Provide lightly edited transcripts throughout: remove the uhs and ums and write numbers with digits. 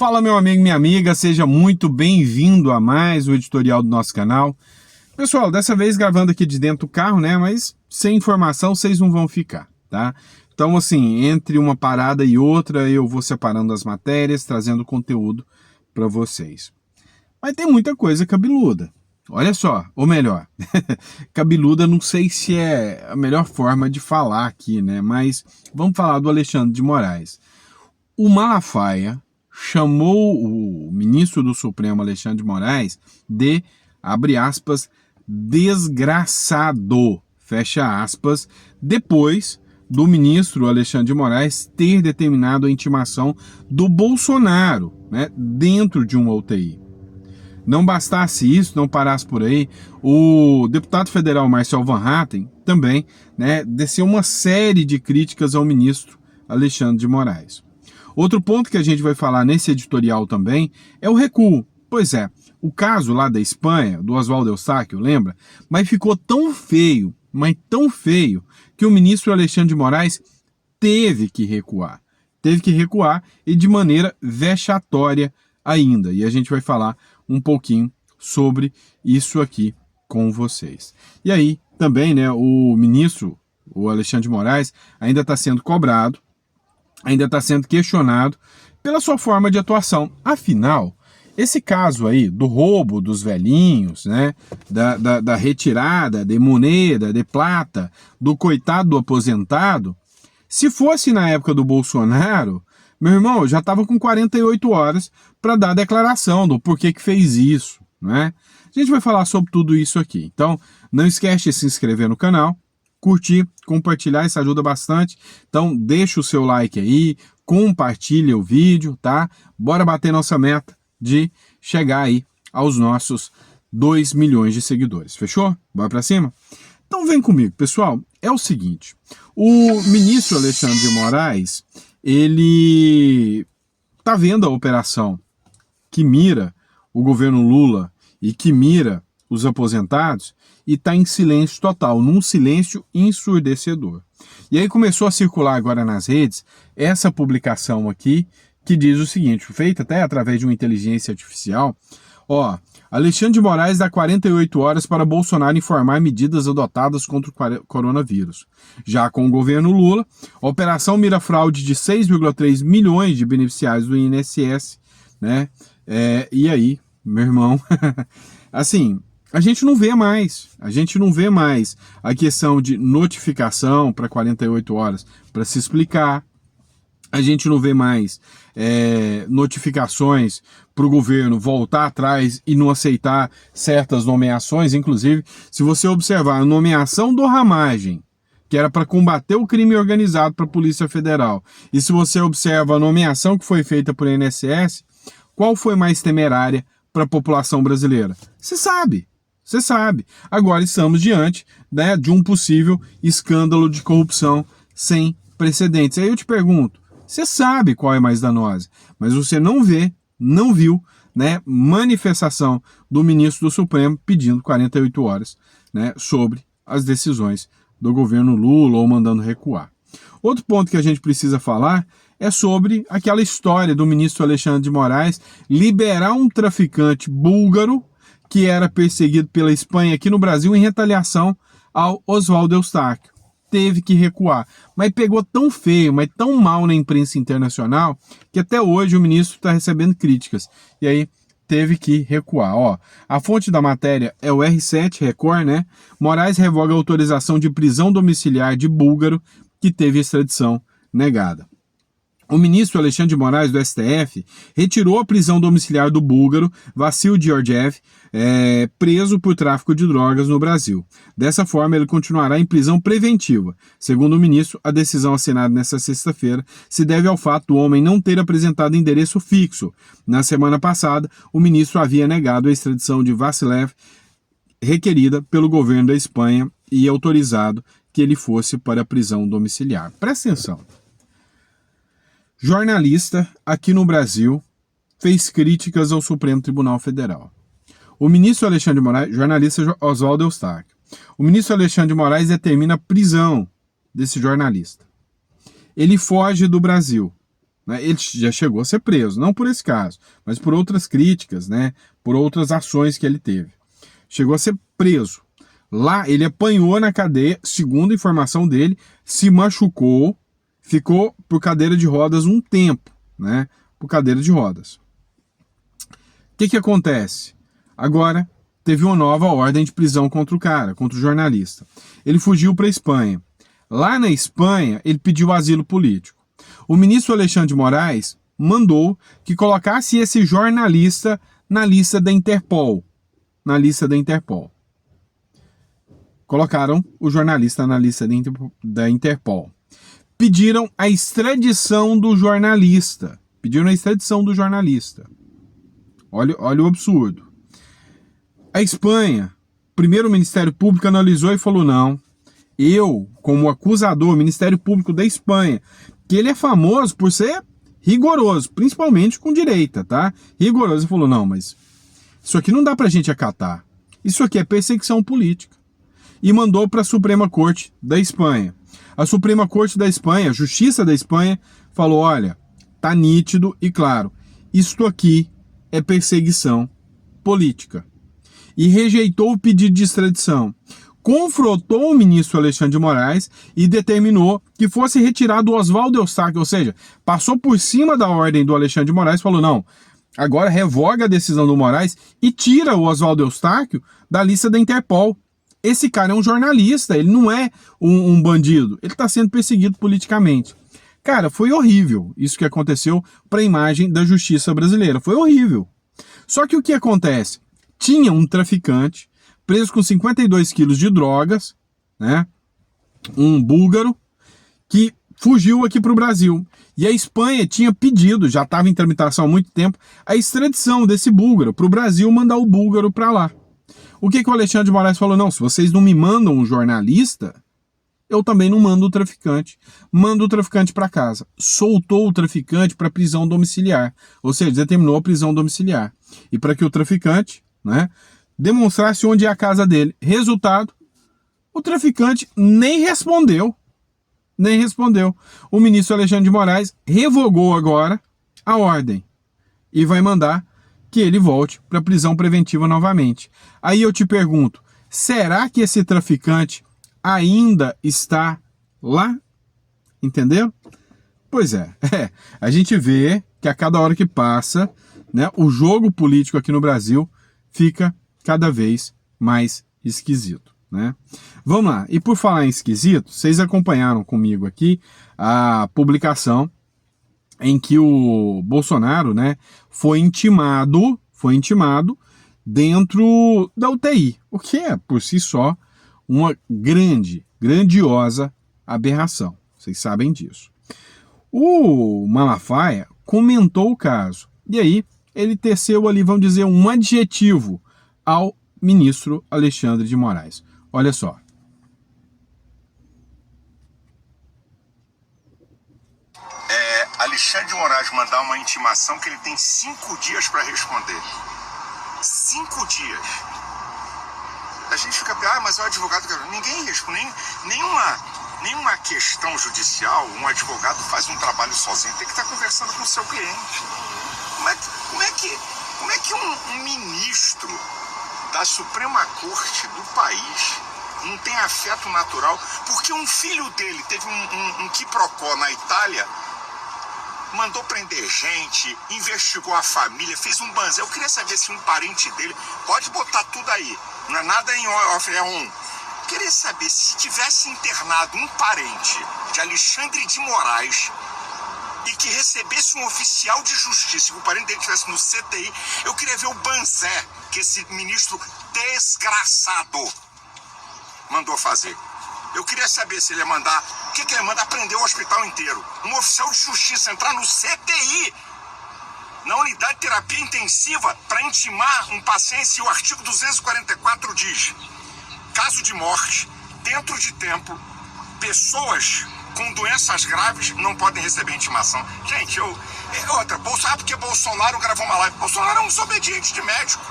Fala, meu amigo, minha amiga, seja muito bem-vindo a mais um editorial do nosso canal. Pessoal, dessa vez gravando aqui de dentro do carro, né, mas sem informação vocês não vão ficar, tá? Então, assim, entre uma parada e outra, eu vou separando as matérias, trazendo conteúdo para vocês. Mas tem muita coisa cabeluda. Olha só, ou melhor, cabeluda não sei se é a melhor forma de falar aqui, né, mas vamos falar do Alexandre de Moraes. O Malafaia chamou o ministro do Supremo, Alexandre de Moraes, de, abre aspas, desgraçado, fecha aspas, depois do ministro Alexandre de Moraes ter determinado a intimação do Bolsonaro, né, dentro de uma UTI. Não bastasse isso, não parasse por aí, o deputado federal Marcel Van Hatten também, né, desceu uma série de críticas ao ministro Alexandre de Moraes. Outro ponto que a gente vai falar nesse editorial também é o recuo. Pois é, o caso lá da Espanha, do Oswaldo Eustáquio, lembra? Mas ficou tão feio, que o ministro Alexandre de Moraes teve que recuar. Teve que recuar e de maneira vexatória ainda. E a gente vai falar um pouquinho sobre isso aqui com vocês. E aí, também, né, o ministro, o Alexandre de Moraes, ainda está sendo cobrado, ainda está sendo questionado pela sua forma de atuação. Afinal, esse caso aí do roubo dos velhinhos, né, da retirada de moneda, de plata, do coitado do aposentado, se fosse na época do Bolsonaro, meu irmão, já estava com 48 horas para dar a declaração do porquê que fez isso, né? A gente vai falar sobre tudo isso aqui. Então, não esquece de se inscrever no canal, curtir, compartilhar, isso ajuda bastante. Então, deixa o seu like aí, compartilha o vídeo, tá? Bora bater nossa meta de chegar aí aos nossos 2 milhões de seguidores. Fechou? Bora pra cima? Então, vem comigo, pessoal. É o seguinte, o ministro Alexandre de Moraes, ele tá vendo a operação que mira o governo Lula e que mira os aposentados e está em silêncio total, num silêncio ensurdecedor. E aí começou a circular agora nas redes essa publicação aqui que diz o seguinte, feita até através de uma inteligência artificial, ó, Alexandre de Moraes dá 48 horas para Bolsonaro informar medidas adotadas contra o coronavírus. Já com o governo Lula, a operação mira fraude de 6,3 milhões de beneficiários do INSS, né? E aí, meu irmão, assim, a gente não vê mais a questão de notificação para 48 horas para se explicar. A gente não vê mais notificações para o governo voltar atrás e não aceitar certas nomeações. Inclusive, se você observar a nomeação do Ramagem, que era para combater o crime organizado para a Polícia Federal, e se você observa a nomeação que foi feita por INSS, qual foi mais temerária para a população brasileira? Você sabe. Agora estamos diante, né, de um possível escândalo de corrupção sem precedentes. Aí eu te pergunto, você sabe qual é mais danosa, mas você não viu, né, manifestação do ministro do Supremo pedindo 48 horas, né, sobre as decisões do governo Lula ou mandando recuar. Outro ponto que a gente precisa falar é sobre aquela história do ministro Alexandre de Moraes liberar um traficante búlgaro que era perseguido pela Espanha aqui no Brasil em retaliação ao Oswaldo Eustáquio. Teve que recuar, mas pegou tão feio, mas tão mal na imprensa internacional, que até hoje o ministro está recebendo críticas. E aí teve que recuar. Ó, a fonte da matéria é o R7 Record, né? Moraes revoga a autorização de prisão domiciliar de búlgaro que teve extradição negada. O ministro Alexandre de Moraes, do STF, retirou a prisão domiciliar do búlgaro Vassil Georgiev, preso por tráfico de drogas no Brasil. Dessa forma, ele continuará em prisão preventiva. Segundo o ministro, a decisão assinada nesta sexta-feira se deve ao fato do homem não ter apresentado endereço fixo. Na semana passada, o ministro havia negado a extradição de Vassilev, requerida pelo governo da Espanha, e autorizado que ele fosse para a prisão domiciliar. Presta atenção. Jornalista aqui no Brasil fez críticas ao Supremo Tribunal Federal. O ministro Alexandre de Moraes, jornalista Oswaldo Eustáquio, o ministro Alexandre de Moraes determina a prisão desse jornalista. Ele foge do Brasil, né? Ele já chegou a ser preso, não por esse caso, mas por outras críticas, né? Por outras ações que ele teve. Chegou a ser preso. Lá ele apanhou na cadeia, segundo a informação dele, se machucou, ficou por cadeira de rodas um tempo, né? Por cadeira de rodas. O que acontece? Agora teve uma nova ordem de prisão contra o cara, contra o jornalista. Ele fugiu para a Espanha. Lá na Espanha, ele pediu asilo político. O ministro Alexandre de Moraes mandou que colocasse esse jornalista na lista da Interpol. Na lista da Interpol. Colocaram o jornalista na lista da Interpol. Pediram a extradição do jornalista. Pediram a extradição do jornalista. Olha o absurdo. A Espanha, primeiro o Ministério Público analisou e falou, não, eu, como acusador, Ministério Público da Espanha, que ele é famoso por ser rigoroso, principalmente com direita, tá? Rigoroso. Ele falou, não, mas isso aqui não dá pra gente acatar. Isso aqui é perseguição política. E mandou para a Suprema Corte da Espanha. A Suprema Corte da Espanha, a Justiça da Espanha, falou, olha, tá nítido e claro, isto aqui é perseguição política. E rejeitou o pedido de extradição. Confrontou o ministro Alexandre de Moraes e determinou que fosse retirado o Oswaldo Eustáquio, ou seja, passou por cima da ordem do Alexandre de Moraes e falou, não, agora revoga a decisão do Moraes e tira o Oswaldo Eustáquio da lista da Interpol. Esse cara é um jornalista, ele não é um bandido, ele está sendo perseguido politicamente. Cara, foi horrível isso que aconteceu para a imagem da justiça brasileira, foi horrível. Só que o que acontece? Tinha um traficante preso com 52 quilos de drogas, né? Um búlgaro, que fugiu aqui para o Brasil. E a Espanha tinha pedido, já estava em tramitação há muito tempo, a extradição desse búlgaro para o Brasil, mandar o búlgaro para lá. O que o Alexandre de Moraes falou? Não, se vocês não me mandam um jornalista, eu também não mando o traficante. Mando o traficante para casa. Soltou o traficante para prisão domiciliar. Ou seja, determinou a prisão domiciliar. E para que o traficante, né, demonstrasse onde é a casa dele. Resultado, o traficante nem respondeu. Nem respondeu. O ministro Alexandre de Moraes revogou agora a ordem. E vai mandar que ele volte para a prisão preventiva novamente. Aí eu te pergunto, será que esse traficante ainda está lá? Entendeu? Pois é. A gente vê que a cada hora que passa, né, o jogo político aqui no Brasil fica cada vez mais esquisito, né? Vamos lá. E por falar em esquisito, vocês acompanharam comigo aqui a publicação em que o Bolsonaro, né, foi intimado dentro da UTI, o que é, por si só, uma grandiosa aberração. Vocês sabem disso. O Malafaia comentou o caso, e aí ele teceu ali, vamos dizer, um adjetivo ao ministro Alexandre de Moraes. Olha só. Alexandre de Moraes mandar uma intimação que ele tem 5 dias para responder. 5 dias. A gente fica, mas é o advogado... Ninguém responde, nenhuma questão judicial, um advogado faz um trabalho sozinho, tem que estar conversando com o seu cliente. Como é que um ministro da Suprema Corte do país não tem afeto natural? Porque um filho dele teve um quiprocó na Itália, mandou prender gente, investigou a família, fez um banzé. Eu queria saber se um parente dele, pode botar tudo aí, não é nada em off, é um. Queria saber se tivesse internado um parente de Alexandre de Moraes e que recebesse um oficial de justiça, que o parente dele estivesse no CTI, eu queria ver o banzé que esse ministro desgraçado mandou fazer. Eu queria saber se ele ia mandar... O que ele ia mandar? Prender o hospital inteiro. Um oficial de justiça entrar no CTI, na unidade de terapia intensiva, para intimar um paciente, se o artigo 244 diz: caso de morte, dentro de tempo, pessoas com doenças graves não podem receber intimação. Gente, outra, porque Bolsonaro gravou uma live. Bolsonaro é um desobediente de médico.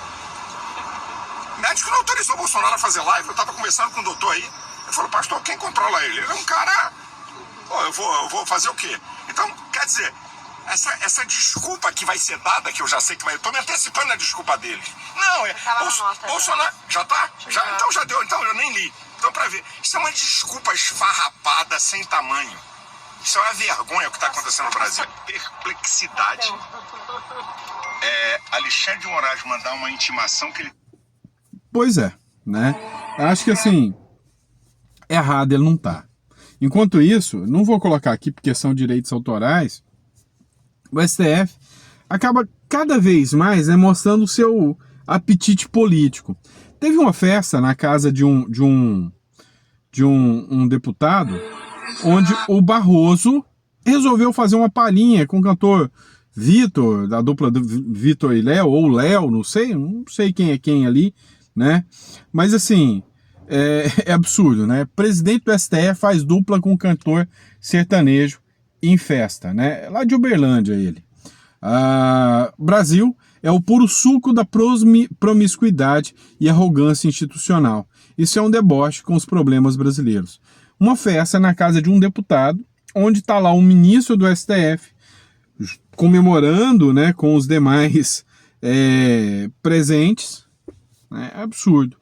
O médico não autorizou Bolsonaro a fazer live. Eu estava conversando com o doutor aí. Ele falou, pastor, quem controla ele? Ele é um cara... eu vou fazer o quê? Então, quer dizer, essa desculpa que vai ser dada, que eu já sei que vai... Eu tô me antecipando a desculpa dele. Não, Bolsonaro... Já tá? Já, então já deu, então eu nem li. Então pra ver, isso é uma desculpa esfarrapada sem tamanho. Isso é uma vergonha o que está acontecendo no Brasil. Perplexidade. Alexandre de Moraes mandar uma intimação que ele... Pois é, né? Acho que assim, errado ele não tá. Enquanto isso, não vou colocar aqui porque são direitos autorais, o STF acaba cada vez mais, né, mostrando o seu apetite político. Teve uma festa na casa de um deputado, onde o Barroso resolveu fazer uma palhinha com o cantor Vitor, da dupla do Vitor e Léo, ou Léo, não sei quem é quem ali, né? Mas assim, é absurdo, né? Presidente do STF faz dupla com um cantor sertanejo em festa, né? Lá de Uberlândia ele. Brasil é o puro suco da promiscuidade e arrogância institucional. Isso é um deboche com os problemas brasileiros. Uma festa na casa de um deputado, onde está lá um ministro do STF, comemorando, né, com os demais presentes. É absurdo.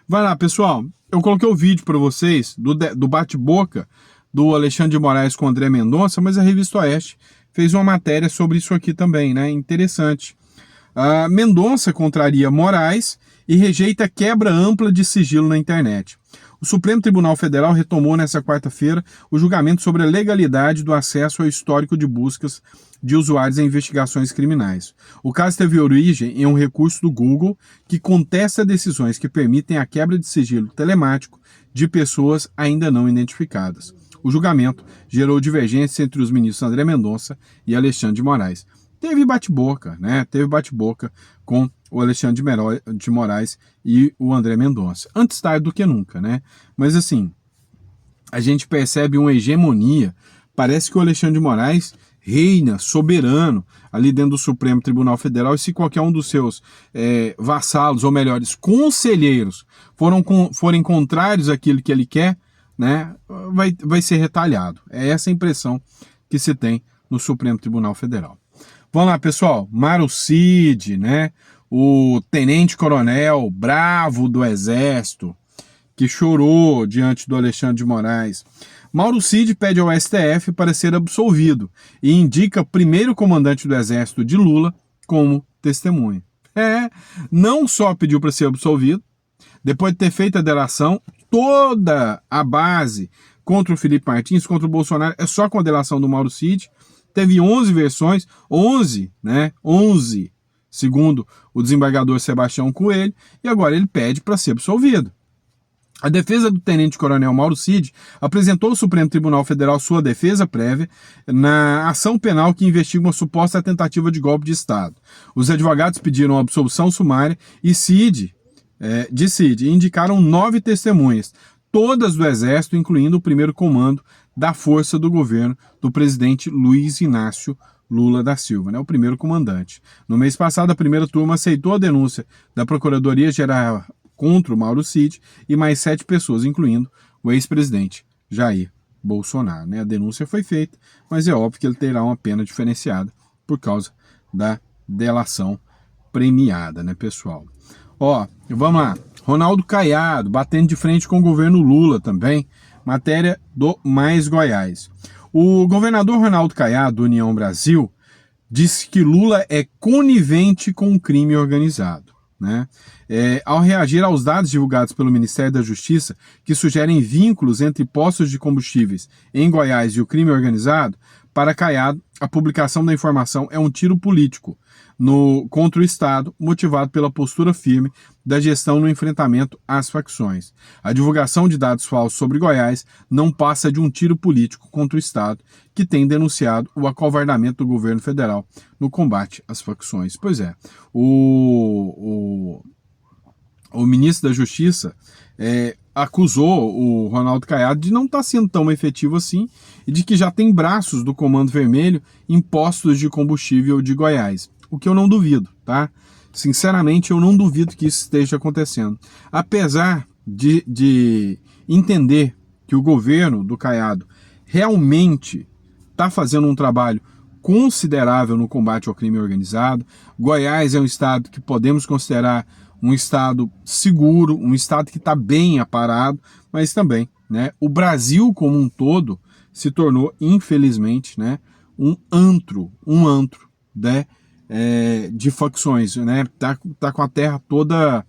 Vai lá, pessoal. Eu coloquei o vídeo para vocês do bate-boca do Alexandre de Moraes com o André Mendonça, mas a Revista Oeste fez uma matéria sobre isso aqui também, né? Interessante. Mendonça contraria Moraes e rejeita quebra ampla de sigilo na internet. O Supremo Tribunal Federal retomou nesta quarta-feira o julgamento sobre a legalidade do acesso ao histórico de buscas de usuários em investigações criminais. O caso teve origem em um recurso do Google que contesta decisões que permitem a quebra de sigilo telemático de pessoas ainda não identificadas. O julgamento gerou divergências entre os ministros André Mendonça e Alexandre de Moraes. Teve bate-boca, né? Teve bate-boca com o Alexandre de Moraes e o André Mendonça. Antes tarde do que nunca, né? Mas assim, a gente percebe uma hegemonia. Parece que o Alexandre de Moraes reina, soberano, ali dentro do Supremo Tribunal Federal, e se qualquer um dos seus vassalos, ou melhores, conselheiros, forem contrários àquilo que ele quer, né, vai ser retalhado. É essa a impressão que se tem no Supremo Tribunal Federal. Vamos lá, pessoal. Mauro Cid, né, o tenente-coronel bravo do Exército, que chorou diante do Alexandre de Moraes. Mauro Cid pede ao STF para ser absolvido e indica primeiro comandante do Exército de Lula como testemunha. Não só pediu para ser absolvido, depois de ter feito a delação, toda a base contra o Felipe Martins, contra o Bolsonaro, é só com a delação do Mauro Cid. Teve 11 versões, 11, segundo o desembargador Sebastião Coelho, e agora ele pede para ser absolvido. A defesa do tenente-coronel Mauro Cid apresentou ao Supremo Tribunal Federal sua defesa prévia na ação penal que investiga uma suposta tentativa de golpe de Estado. Os advogados pediram a absolução sumária e Cid indicaram 9 testemunhas, todas do Exército, incluindo o primeiro comando da força do governo do presidente Luiz Inácio Lula da Silva, né, o primeiro comandante. No mês passado, a primeira turma aceitou a denúncia da Procuradoria-Geral contra o Mauro Cid e mais 7 pessoas, incluindo o ex-presidente Jair Bolsonaro. Né? A denúncia foi feita, mas é óbvio que ele terá uma pena diferenciada por causa da delação premiada, né, pessoal? Vamos lá. Ronaldo Caiado batendo de frente com o governo Lula também. Matéria do Mais Goiás. O governador Ronaldo Caiado, do União Brasil, disse que Lula é conivente com o crime organizado. Né? Ao reagir aos dados divulgados pelo Ministério da Justiça, que sugerem vínculos entre postos de combustíveis em Goiás e o crime organizado, para Caiado, a publicação da informação é um tiro político contra o Estado, motivado pela postura firme da gestão no enfrentamento às facções. A divulgação de dados falsos sobre Goiás não passa de um tiro político contra o Estado, que tem denunciado o acovardamento do governo federal no combate às facções. Pois é, o ministro da Justiça acusou o Ronaldo Caiado de não estar sendo tão efetivo assim e de que já tem braços do Comando Vermelho em postos de combustível de Goiás. O que eu não duvido, tá? Sinceramente, eu não duvido que isso esteja acontecendo. Apesar de entender que o governo do Caiado realmente está fazendo um trabalho considerável no combate ao crime organizado. Goiás é um estado que podemos considerar um estado seguro, um estado que está bem aparado, mas também, né, o Brasil como um todo se tornou, infelizmente, né, um antro, né, de facções, né, tá com a terra toda,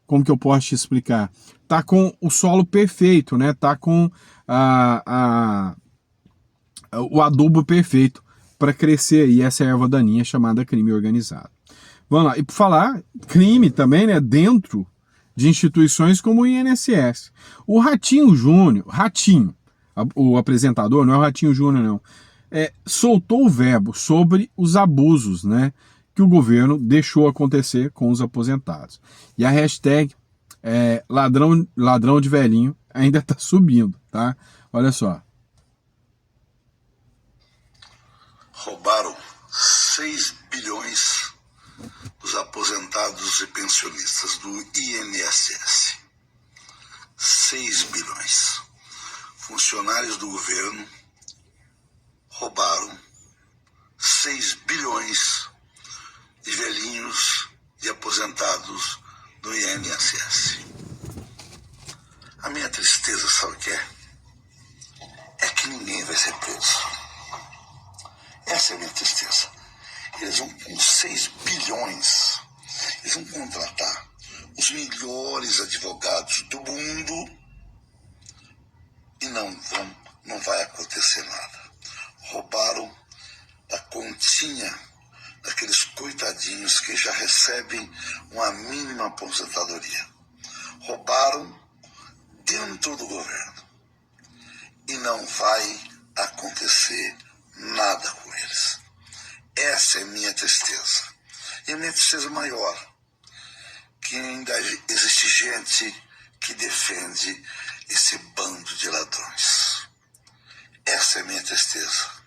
como que eu posso te explicar? Tá com o solo perfeito, né, tá com o adubo perfeito para crescer aí essa erva daninha chamada crime organizado. Vamos lá, e por falar crime também, né, dentro de instituições como o INSS. O Ratinho Júnior, o apresentador, não é o Ratinho Júnior não, soltou o verbo sobre os abusos, né, que o governo deixou acontecer com os aposentados. E a hashtag ladrão de velhinho ainda está subindo, tá? Olha só. Roubaram 6 bilhões dos aposentados e pensionistas do INSS. 6 bilhões. Funcionários do governo roubaram 6 bilhões de velhinhos e aposentados do INSS. A minha tristeza, sabe o que é? É que ninguém vai ser preso. Essa é a minha tristeza. Eles vão com 6 bilhões, eles vão contratar os melhores advogados do mundo e não vai acontecer nada. Roubaram a continha daqueles coitadinhos que já recebem uma mínima aposentadoria. Roubaram dentro do governo e não vai acontecer nada com eles. Essa é minha tristeza. E a minha tristeza maior, que ainda existe gente que defende esse bando de ladrões. Essa é minha tristeza.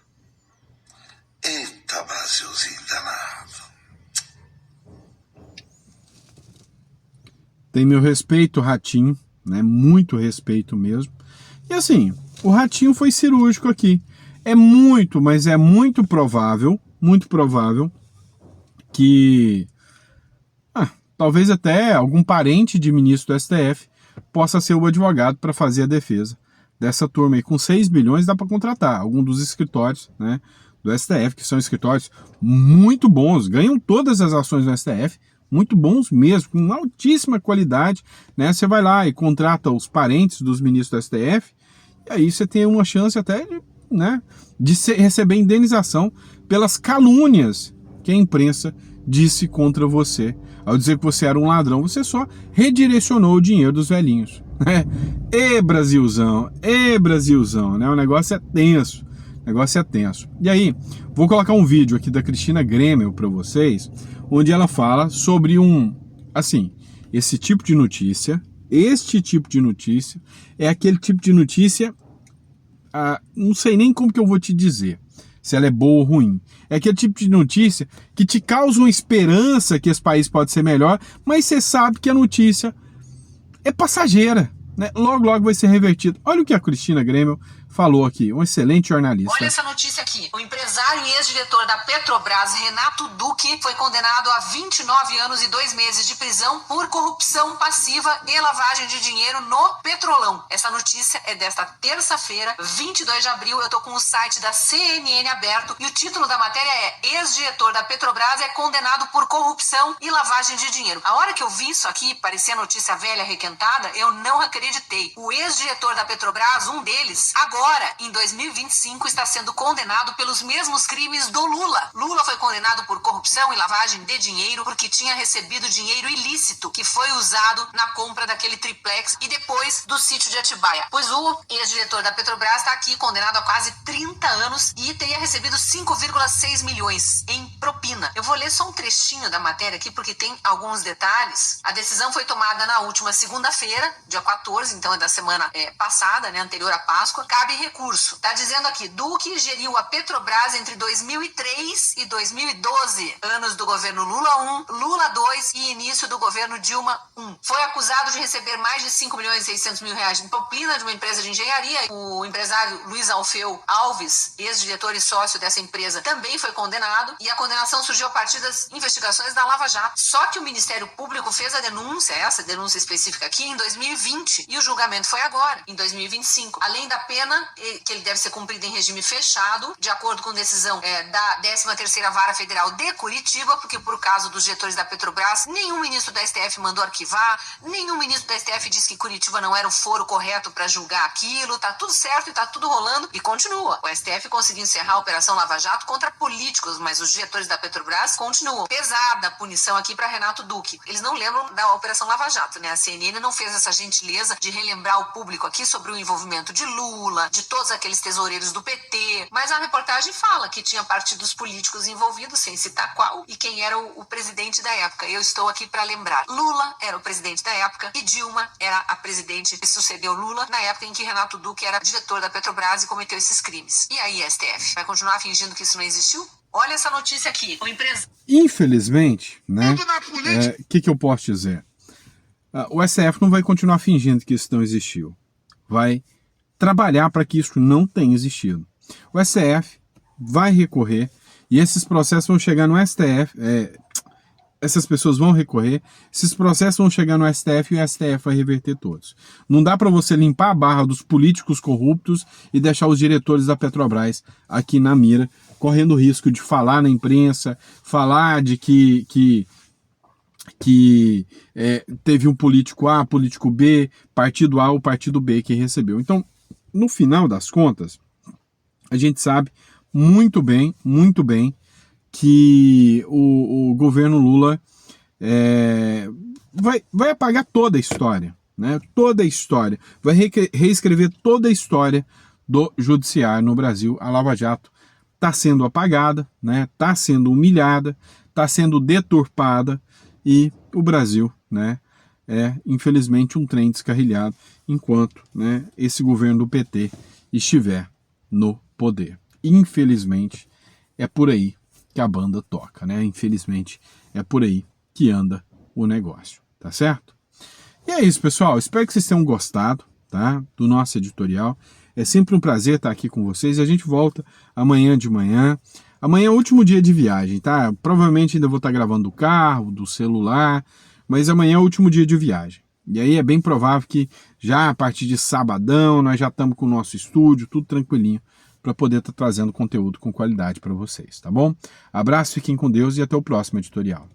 Eita, Brasilzinho danado. Tem meu respeito, Ratinho, né? Muito respeito mesmo. E assim, o Ratinho foi cirúrgico aqui. É muito, mas é muito provável que talvez até algum parente de ministro do STF possa ser o advogado para fazer a defesa dessa turma aí. Com 6 bilhões dá para contratar algum dos escritórios, né, do STF, que são escritórios muito bons, ganham todas as ações do STF, muito bons mesmo, com altíssima qualidade, né? Você vai lá e contrata os parentes dos ministros do STF, e aí você tem uma chance até de, né, de receber indenização pelas calúnias que a imprensa disse contra você. Ao dizer que você era um ladrão, você só redirecionou o dinheiro dos velhinhos. Né? Brasilzão, né? O negócio é tenso. E aí, vou colocar um vídeo aqui da Cristina Gremel para vocês, onde ela fala sobre este tipo de notícia é aquele tipo de notícia, não sei nem como que eu vou te dizer, se ela é boa ou ruim. É aquele tipo de notícia que te causa uma esperança que esse país pode ser melhor, mas você sabe que a notícia é passageira, né? Logo vai ser revertido. Olha o que a Cristina Gremel falou aqui, um excelente jornalista. Olha essa notícia aqui. O empresário e ex-diretor da Petrobras, Renato Duque, foi condenado a 29 anos e 2 meses de prisão por corrupção passiva e lavagem de dinheiro no Petrolão. Essa notícia é desta terça-feira, 22 de abril. Eu tô com o site da CNN aberto e o título da matéria é: ex-diretor da Petrobras é condenado por corrupção e lavagem de dinheiro. A hora que eu vi isso aqui, parecia notícia velha requentada, eu não acreditei. O ex-diretor da Petrobras, um deles, agora, em 2025, está sendo condenado pelos mesmos crimes do Lula. Lula foi condenado por corrupção e lavagem de dinheiro porque tinha recebido dinheiro ilícito que foi usado na compra daquele triplex e depois do sítio de Atibaia. Pois o ex-diretor da Petrobras está aqui condenado a quase 30 anos e teria recebido 5,6 milhões em propina. Eu vou ler só um trechinho da matéria aqui, porque tem alguns detalhes. A decisão foi tomada na última segunda-feira, dia 14, então é da semana passada, né, anterior à Páscoa. Cabe recurso. Tá dizendo aqui, Duque geriu a Petrobras entre 2003 e 2012, anos do governo Lula 1, Lula 2 e início do governo Dilma 1. Foi acusado de receber mais de 5.600.000 reais de propina de uma empresa de engenharia. O empresário Luiz Alfeu Alves, ex-diretor e sócio dessa empresa, também foi condenado, e a condenação surgiu a partir das investigações da Lava Jato. Só que o Ministério Público fez a denúncia, essa denúncia específica aqui, em 2020, e o julgamento foi agora, em 2025. Além da pena, que ele deve ser cumprido em regime fechado, de acordo com decisão da 13ª Vara Federal de Curitiba, porque por causa dos diretores da Petrobras, nenhum ministro da STF mandou arquivar, nenhum ministro da STF disse que Curitiba não era o foro correto para julgar aquilo, tá tudo certo e tá tudo rolando, e continua. O STF conseguiu encerrar a Operação Lava Jato contra políticos, mas os diretores da Petrobras continuam. Pesada a punição aqui para Renato Duque. Eles não lembram da Operação Lava Jato, né? A CNN não fez essa gentileza de relembrar o público aqui sobre o envolvimento de Lula, de todos aqueles tesoureiros do PT, mas a reportagem fala que tinha partidos políticos envolvidos, sem citar qual, e quem era o presidente da época. Eu estou aqui para lembrar. Lula era o presidente da época e Dilma era a presidente que sucedeu Lula na época em que Renato Duque era diretor da Petrobras e cometeu esses crimes. E aí, STF, vai continuar fingindo que isso não existiu? Olha essa notícia aqui. Infelizmente, né? O que eu posso dizer? O STF não vai continuar fingindo que isso não existiu. Vai trabalhar para que isso não tenha existido. O STF vai recorrer e esses processos vão chegar no STF. Essas pessoas vão recorrer, esses processos vão chegar no STF e o STF vai reverter todos. Não dá para você limpar a barra dos políticos corruptos e deixar os diretores da Petrobras aqui na mira, correndo o risco de falar na imprensa, falar de que teve um político A, político B, partido A ou partido B que recebeu. Então, no final das contas, a gente sabe muito bem, que o governo Lula vai apagar toda a história, né? Toda a história. Vai reescrever toda a história do judiciário no Brasil. A Lava Jato está sendo apagada, né? Está sendo humilhada, está sendo deturpada e o Brasil, né, infelizmente um trem descarrilhado enquanto, né, esse governo do PT estiver no poder. Infelizmente é por aí que a banda toca, né? Infelizmente é por aí que anda o negócio, tá certo? E é isso, pessoal. Espero que vocês tenham gostado, tá, do nosso editorial. É sempre um prazer estar aqui com vocês. A gente volta amanhã de manhã. Amanhã é o último dia de viagem, tá? Provavelmente ainda vou estar gravando do carro, do celular, mas amanhã é o último dia de viagem. E aí é bem provável que já a partir de sabadão nós já estamos com o nosso estúdio, tudo tranquilinho, para poder estar trazendo conteúdo com qualidade para vocês, tá bom? Abraço, fiquem com Deus e até o próximo editorial.